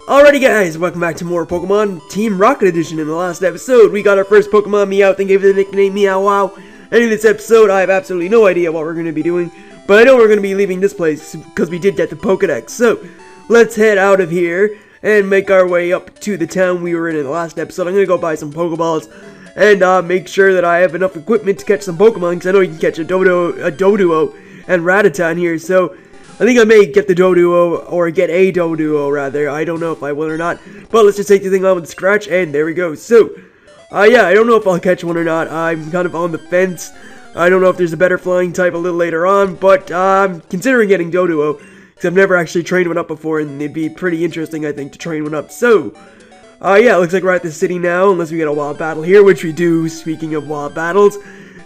Alrighty guys, welcome back to more Pokemon Team Rocket Edition. In the last episode, we got our first Pokemon Meowth and gave it the nickname Meow Wow. And in this episode, I have absolutely no idea what we're going to be doing, but I know we're going to be leaving this place because we did get the Pokedex. So, let's head out of here and make our way up to the town we were in the last episode. I'm going to go buy some Pokeballs and make sure that I have enough equipment to catch some Pokemon, because I know you can catch a Doduo and Rattata in here. So, I think I may get the Doduo, or get a Doduo rather. I don't know if I will or not. But let's just take the thing on with the scratch, and there we go. So, yeah, I don't know if I'll catch one or not. I'm kind of on the fence. I don't know if there's a better flying type a little later on, but I'm considering getting Doduo, because I've never actually trained one up before, and it'd be pretty interesting, I think, to train one up. So, yeah, it looks like we're at the city now, unless we get a wild battle here, which we do, speaking of wild battles.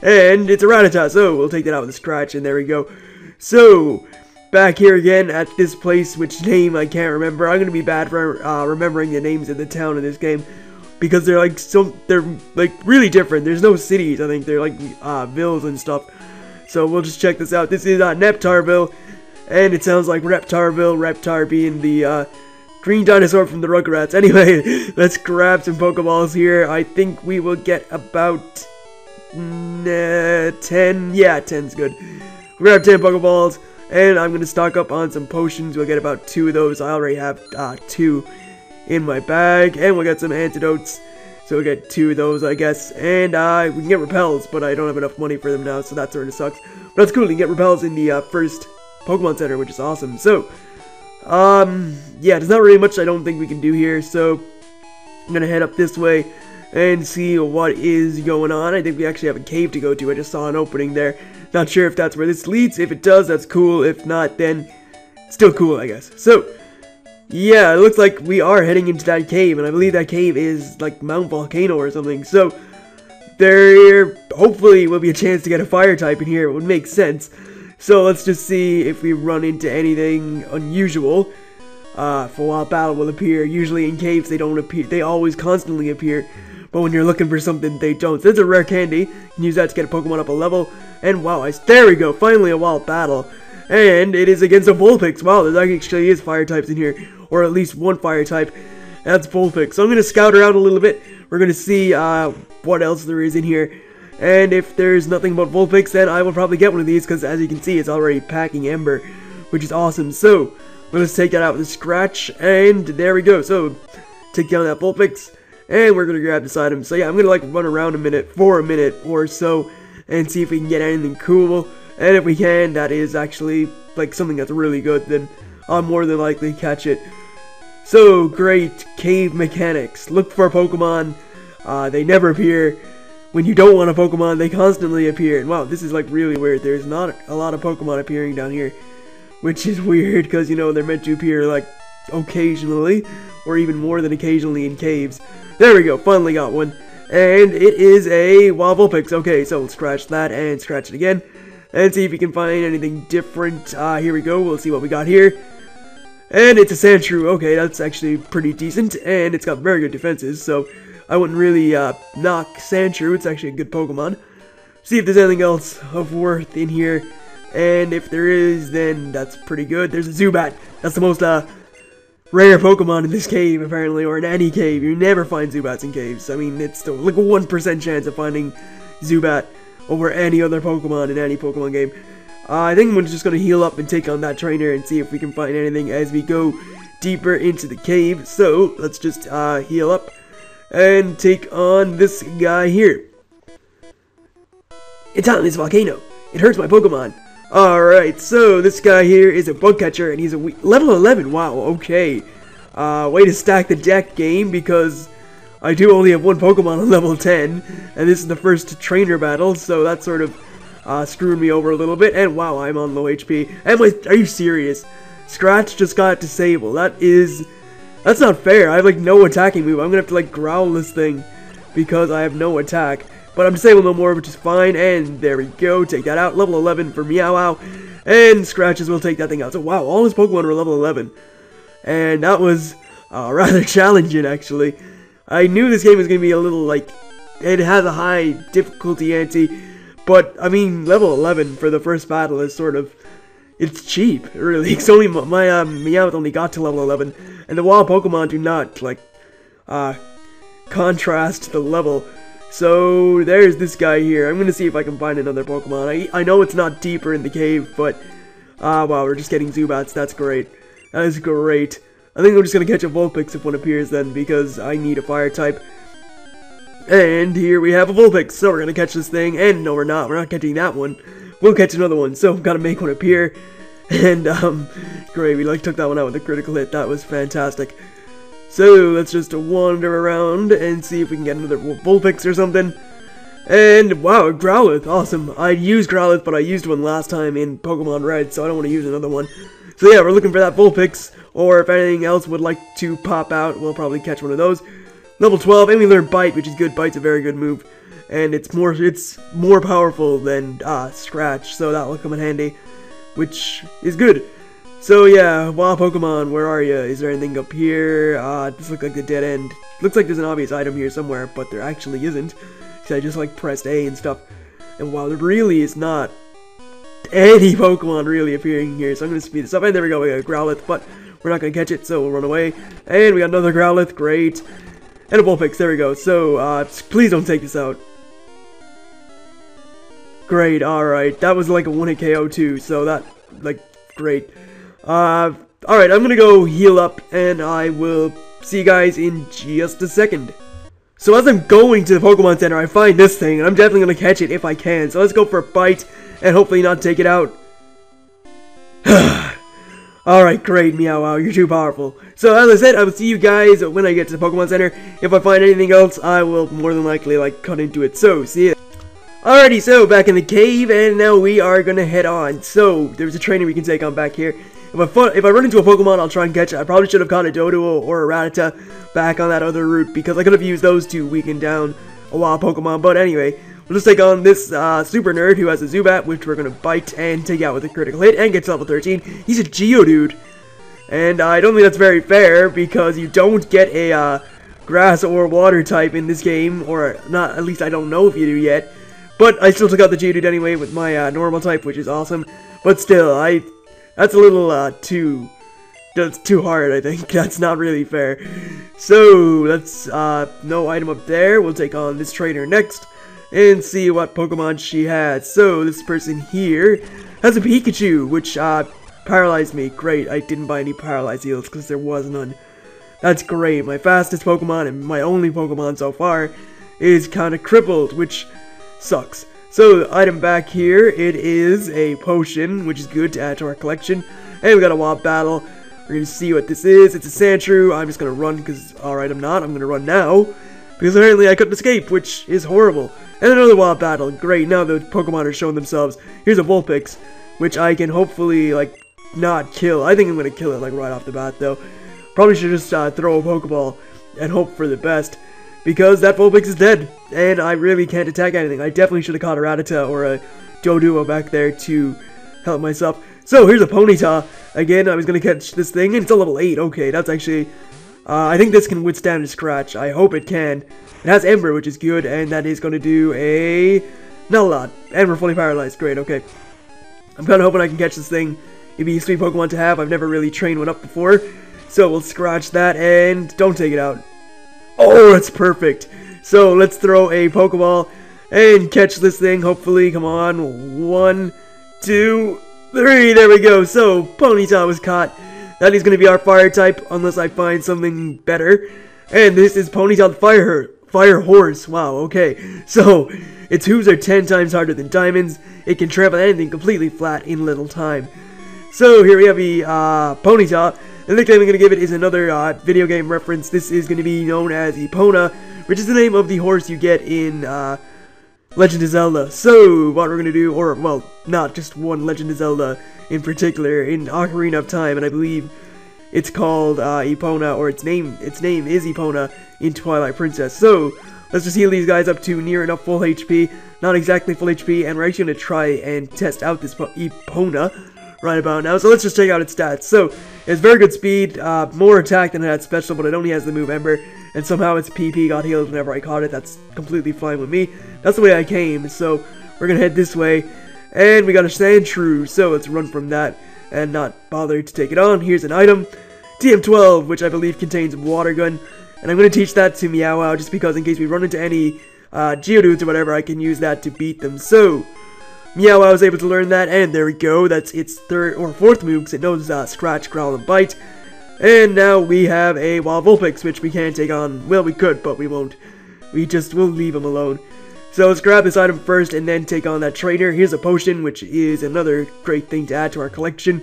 And it's a Rattata, so we'll take that out with a scratch, and there we go. So, back here again at this place, which name I can't remember. I'm gonna be bad for remembering the names of the town in this game, because they're like really different. There's no cities. I think they're like villas and stuff. So we'll just check this out. This is Neptarville, and it sounds like Reptarville. Reptar being the green dinosaur from the Rugrats. Anyway, let's grab some Pokeballs here. I think we will get about 10. Yeah, 10's good. We'll grab 10 Pokeballs. And I'm going to stock up on some potions. We'll get about 2 of those. I already have 2 in my bag. And we'll get some antidotes. So we'll get 2 of those, I guess. And we can get repels, but I don't have enough money for them now, so that sort of sucks. But that's cool. You can get repels in the first Pokemon Center, which is awesome. So, yeah, there's not really much I don't think we can do here. So, I'm going to head up this way and see what is going on. I think we actually have a cave to go to. I just saw an opening there. Not sure if that's where this leads. If it does, that's cool. If not, then still cool, I guess. So, yeah, it looks like we are heading into that cave, and I believe that cave is like Mount Volcano or something. So, there hopefully will be a chance to get a fire type in here. It would make sense. So, let's just see if we run into anything unusual. For a while, battle will appear. Usually in caves, they don't appear. They always constantly appear. But when you're looking for something, they don't. So that's a rare candy. You can use that to get a Pokemon up a level. And wow, there we go. Finally a wild battle. And it is against a Vulpix. Wow, there actually is fire types in here. Or at least one fire type. That's Vulpix. So I'm going to scout around a little bit. We're going to see what else there is in here. And if there's nothing but Vulpix, then I will probably get one of these. Because as you can see, it's already packing Ember. Which is awesome. So, let's take that out with a scratch. And there we go. So, take down that Vulpix. And we're going to grab this item. So yeah, I'm going to like run around for a minute or so, and see if we can get anything cool. And if we can, that is actually like something that's really good, then I'll more than likely catch it. So, great cave mechanics. Look for Pokemon. They never appear. When you don't want a Pokemon, they constantly appear. And wow, this is like really weird. There's not a lot of Pokemon appearing down here, which is weird because, you know, they're meant to appear like occasionally, or even more than occasionally in caves. There we go, finally got one. And it is a wild Vulpix. Okay, so we'll scratch that and scratch it again. And see if we can find anything different. Here we go, we'll see what we got here. And it's a Sandshrew. Okay, that's actually pretty decent. And it's got very good defenses, so I wouldn't really knock Sandshrew. It's actually a good Pokemon. See if there's anything else of worth in here. And if there is, then that's pretty good. There's a Zubat. That's the most rare Pokemon in this cave, apparently, or in any cave. You never find Zubats in caves. I mean, it's still like a 1% chance of finding Zubat over any other Pokemon in any Pokemon game. I think I'm just going to heal up and take on that trainer and see if we can find anything as we go deeper into the cave. So, let's just heal up and take on this guy here. It's on this volcano. It hurts my Pokemon. Alright, so this guy here is a bug catcher, and he's a level 11. Wow, okay. Way to stack the deck, game, because I do only have one Pokemon on level 10, and this is the first trainer battle, so that sort of screwed me over a little bit. And wow, I'm on low HP. Are you serious? Scratch just got disabled. That's not fair. I have like no attacking move. I'm gonna have to like growl this thing because I have no attack. But I'm disabled no more, which is fine, and there we go, take that out, level 11 for Meow Wow, and Scratches will take that thing out. So wow, all his Pokemon were level 11, and that was rather challenging, actually. I knew this game was going to be a little, like, it has a high difficulty ante, but, I mean, level 11 for the first battle is sort of, it's cheap, really. It's only my Meowth only got to level 11, and the wild Pokemon do not like contrast the level. So there's this guy here. I'm gonna see if I can find another Pokemon. I know it's not deeper in the cave, but wow, we're just getting Zubats. That's great. That is great. I think I'm just gonna catch a Vulpix if one appears then, because I need a fire type. And here we have a Vulpix, so we're gonna catch this thing. And no, we're not. We're not catching that one. We'll catch another one. So gotta make one appear. And great. We like took that one out with a critical hit. That was fantastic. So let's just wander around and see if we can get another Vulpix or something. And wow, a Growlithe, awesome. I used Growlithe, but I used one last time in Pokemon Red, so I don't want to use another one. So yeah, we're looking for that Vulpix, or if anything else would like to pop out, we'll probably catch one of those. Level 12, and we learn Bite, which is good. Bite's a very good move, and it's more powerful than Scratch, so that will come in handy, which is good. So yeah, wild Pokemon, where are you? Is there anything up here? This looks like the dead end. Looks like there's an obvious item here somewhere, but there actually isn't. So I just like pressed A and stuff. And wow, there really is not any Pokemon really appearing here. So I'm gonna speed this up. And there we go, we got a Growlithe, but we're not gonna catch it, so we'll run away. And we got another Growlithe, great. And a Vulpix, there we go. So please don't take this out. Great, alright. That was like a 1-hit KO too, so that, like, great. Alright, I'm gonna go heal up, and I will see you guys in just a second. So as I'm going to the Pokemon Center, I find this thing, and I'm definitely gonna catch it if I can. So let's go for a Bite, and hopefully not take it out. Alright, great, Meow Wow, you're too powerful. So as I said, I will see you guys when I get to the Pokemon Center. If I find anything else, I will more than likely, like, cut into it. So, see ya. Alrighty, so back in the cave, and now we are gonna head on. So, there's a trainer we can take on back here. If I run into a Pokemon, I'll try and catch it. I probably should have caught a Doduo or a Rattata back on that other route, because I could have used those to weaken down a wild Pokemon. But anyway, we'll just take on this super nerd who has a Zubat, which we're going to bite and take out with a critical hit and get to level 13. He's a Geodude. And I don't think that's very fair, because you don't get a grass or water type in this game, or not, at least I don't know if you do yet. But I still took out the Geodude anyway with my normal type, which is awesome. But still, that's a little that's too hard, I think. That's not really fair. So, let's, no item up there. We'll take on this trainer next and see what Pokemon she has. So, this person here has a Pikachu, which, paralyzed me. Great, I didn't buy any paralyzed heals because there was none. That's great. My fastest Pokemon and my only Pokemon so far is kind of crippled, which sucks. So, the item back here, it is a potion, which is good to add to our collection. And we got a wild battle. We're going to see what this is. It's a Sandshrew. I'm just going to run because, alright, I'm not. I'm going to run now. Because apparently I couldn't escape, which is horrible. And another wild battle. Great, now the Pokemon are showing themselves. Here's a Vulpix, which I can hopefully, like, not kill. I think I'm going to kill it, like, right off the bat, though. Probably should just throw a Pokeball and hope for the best. Because that Vulpix is dead, and I really can't attack anything. I definitely should have caught a Rattata or a Doduo back there to help myself. So, here's a Ponyta. Again, I was going to catch this thing, and it's a level 8. Okay, that's actually... I think this can withstand a Scratch. I hope it can. It has Ember, which is good, and that is going to do a... not a lot. And we're fully paralyzed. Great, okay. I'm kind of hoping I can catch this thing. It'd be a sweet Pokemon to have. I've never really trained one up before. So, we'll scratch that, and don't take it out. Oh, that's perfect. So, let's throw a Pokeball and catch this thing, hopefully. Come on. 1, 2, 3. There we go. So, Ponyta was caught. That is going to be our fire type, unless I find something better. And this is Ponyta the Fire Horse. Wow, okay. So, its hooves are 10 times harder than diamonds. It can trample anything completely flat in little time. So, here we have the Ponyta. The nickname I'm going to give it is another video game reference. This is going to be known as Epona, which is the name of the horse you get in Legend of Zelda. So, what we're going to do, or, well, not just one Legend of Zelda in particular, in Ocarina of Time, and I believe it's called Epona, or its name is Epona in Twilight Princess. So, let's just heal these guys up to near enough full HP, not exactly full HP, and we're actually going to try and test out this Epona right about now. So let's just check out its stats. So, it's very good speed, more attack than it had special, but it only has the move Ember, and somehow its PP got healed whenever I caught it. That's completely fine with me. That's the way I came, so we're gonna head this way, and we got a Sandshrew, so let's run from that. and not bother to take it on. Here's an item, TM12, which I believe contains water gun, and I'm going to teach that to Meow Wow just because in case we run into any Geodudes or whatever, I can use that to beat them. So Meow Wow was able to learn that, and there we go. That's its third or fourth move because it knows Scratch, Growl, and Bite. And now we have a Wild Vulpix, which we can't take on. Well, we could, but we won't. We'll leave him alone. So let's grab this item first and then take on that trainer. Here's a potion, which is another great thing to add to our collection.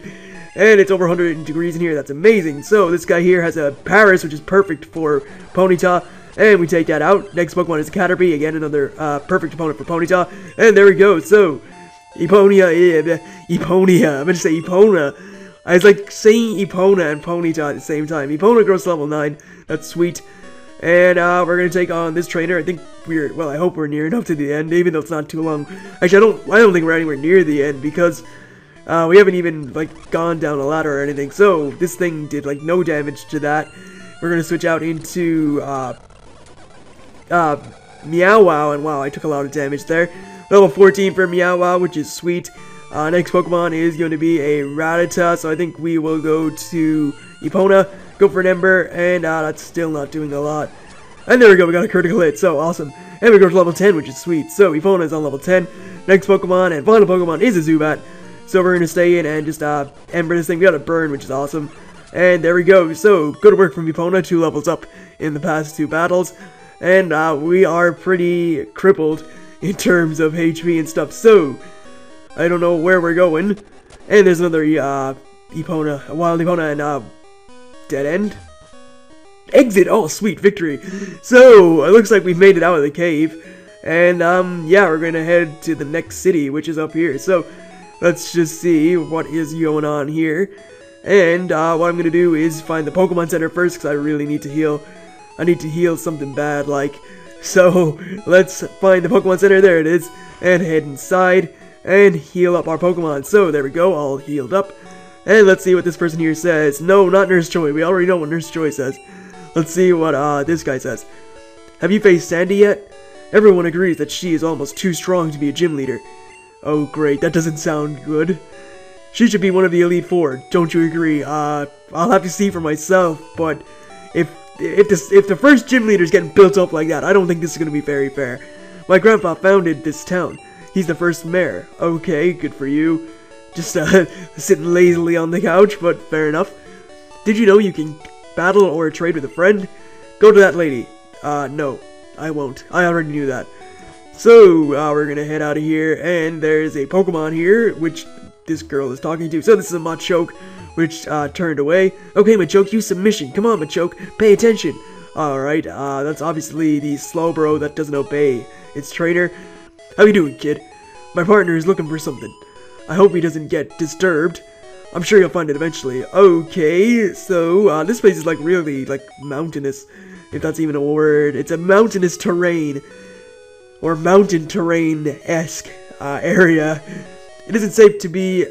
And it's over 100 degrees in here. That's amazing. So this guy here has a Paris, which is perfect for Ponyta. And we take that out. Next Pokemon is a Caterpie. Again, another perfect opponent for Ponyta. And there we go. So, Eponia. I'm going to say Epona. I was like saying Epona and Ponyta at the same time. Epona grows to level 9. That's sweet. And we're going to take on this trainer. I think I hope we're near enough to the end, even though it's not too long. Actually, I don't think we're anywhere near the end, because we haven't even, like, gone down a ladder or anything. So, this thing did, like, no damage to that. We're going to switch out into, Meow Wow, and wow, I took a lot of damage there. Level 14 for Meow Wow, which is sweet. Next Pokemon is going to be a Rattata, so I think we will go to Epona. Go for an Ember, and that's still not doing a lot. And there we go, we got a critical hit, so awesome. And we go to level 10, which is sweet. So Epona is on level 10. Next Pokemon and final Pokemon is a Zubat. So we're going to stay in and just Ember this thing. We got a Burn, which is awesome. And there we go. So good work from Epona, 2 levels up in the past 2 battles. And we are pretty crippled in terms of HP and stuff. So I don't know where we're going. And there's another Epona, Wild Epona, and Dead End? Exit! Oh, sweet, victory. So, it looks like we've made it out of the cave. And, yeah, we're gonna head to the next city, which is up here. So, let's just see what is going on here. And, what I'm gonna do is find the Pokemon Center first, because I really need to heal. I need to heal something bad, like. So, let's find the Pokemon Center, there it is. And head inside, and heal up our Pokemon. So, there we go, all healed up. And let's see what this person here says. No, not Nurse Joy. We already know what Nurse Joy says. Let's see what this guy says. Have you faced Sandy yet? Everyone agrees that she is almost too strong to be a gym leader. Oh great, that doesn't sound good. She should be one of the Elite Four. Don't you agree? I'll have to see for myself. But if the first gym leader is getting built up like that, I don't think this is going to be very fair. My grandpa founded this town. He's the first mayor. Okay, good for you. Just sitting lazily on the couch, but fair enough. Did you know you can battle or trade with a friend? Go to that lady. No, I won't. I already knew that. So, we're gonna head out of here, and there's a Pokemon here, which this girl is talking to. So this is a Machoke, which turned away. Okay, Machoke, use submission. Come on, Machoke, pay attention. Alright, that's obviously the Slowbro that doesn't obey its trainer. How you doing, kid? My partner is looking for something. I hope he doesn't get disturbed. I'm sure you'll find it eventually. Okay, so, this place is, like, really, like, mountainous, if that's even a word. It's a mountainous terrain, or mountain terrain-esque, area. It isn't safe to be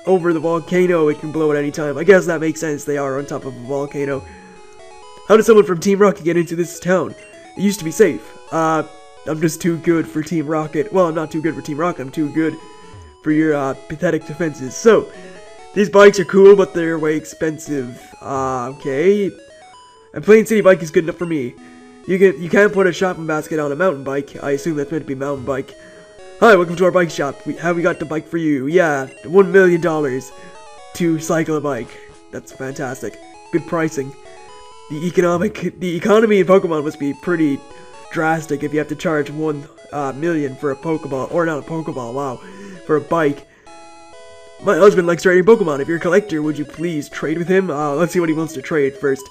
over the volcano. It can blow at any time. I guess that makes sense. They are on top of a volcano. How did someone from Team Rocket get into this town? It used to be safe. I'm just too good for Team Rocket. Well, I'm not too good for Team Rocket. I'm too good for your pathetic defenses. So, these bikes are cool, but they're way expensive. Okay. A plain city bike is good enough for me. You can't put a shopping basket on a mountain bike. I assume that's meant to be mountain bike. Hi, welcome to our bike shop. We got the bike for you. Yeah, $1 million to cycle a bike. That's fantastic. Good pricing. The economy in Pokemon must be pretty drastic if you have to charge $1 million for a Pokeball, or not a Pokeball, wow, for a bike. My husband likes trading Pokemon. If you're a collector, would you please trade with him? Let's see what he wants to trade first.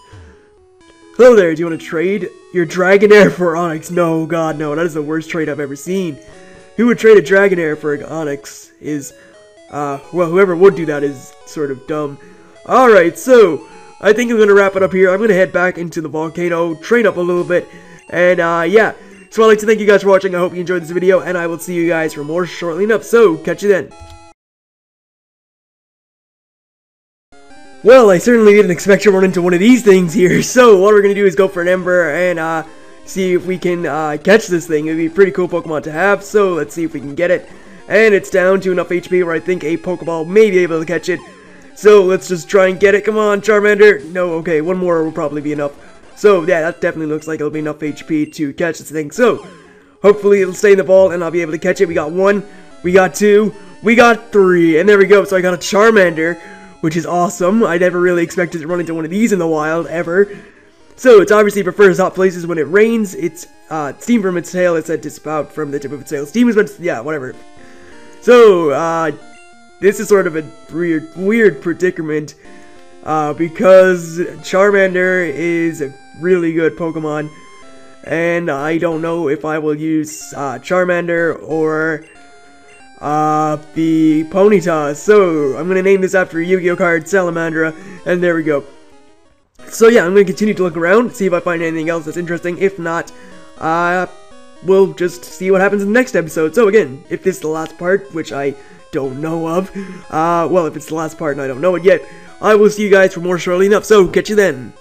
Hello there, do you want to trade your Dragonair for Onix? No, God, no, that is the worst trade I've ever seen. Who would trade a Dragonair for an Onix is, well, whoever would do that is sort of dumb. Alright, so, I think I'm going to wrap it up here. I'm going to head back into the volcano, train up a little bit, and, yeah. So I'd like to thank you guys for watching. I hope you enjoyed this video, and I will see you guys for more shortly enough. So, catch you then. Well, I certainly didn't expect to run into one of these things here. So, what we're going to do is go for an Ember and, see if we can, catch this thing. It would be a pretty cool Pokemon to have, so let's see if we can get it. And it's down to enough HP where I think a Pokeball may be able to catch it. So let's just try and get it. Come on, Charmander. No, okay, one more will probably be enough. So yeah, that definitely looks like it'll be enough HP to catch this thing. So hopefully it'll stay in the vault and I'll be able to catch it. We got 1, we got 2, we got 3, and there we go. So I got a Charmander, which is awesome. I never really expected to run into one of these in the wild, ever. So it obviously prefers hot places when it rains. It's steam from its tail. It's said to spout from the tip of its tail. Steam is meant to, yeah, whatever. So this is sort of a weird predicament because Charmander is a really good Pokemon, and I don't know if I will use Charmander or the Ponyta. So I'm gonna name this after a Yu-Gi-Oh card, Salamandra, and there we go. So yeah, I'm going to continue to look around, see if I find anything else that's interesting. If not, we'll just see what happens in the next episode. So again, if this is the last part, which I don't know of, well, if it's the last part and I don't know it yet, I will see you guys for more shortly enough. So, catch you then.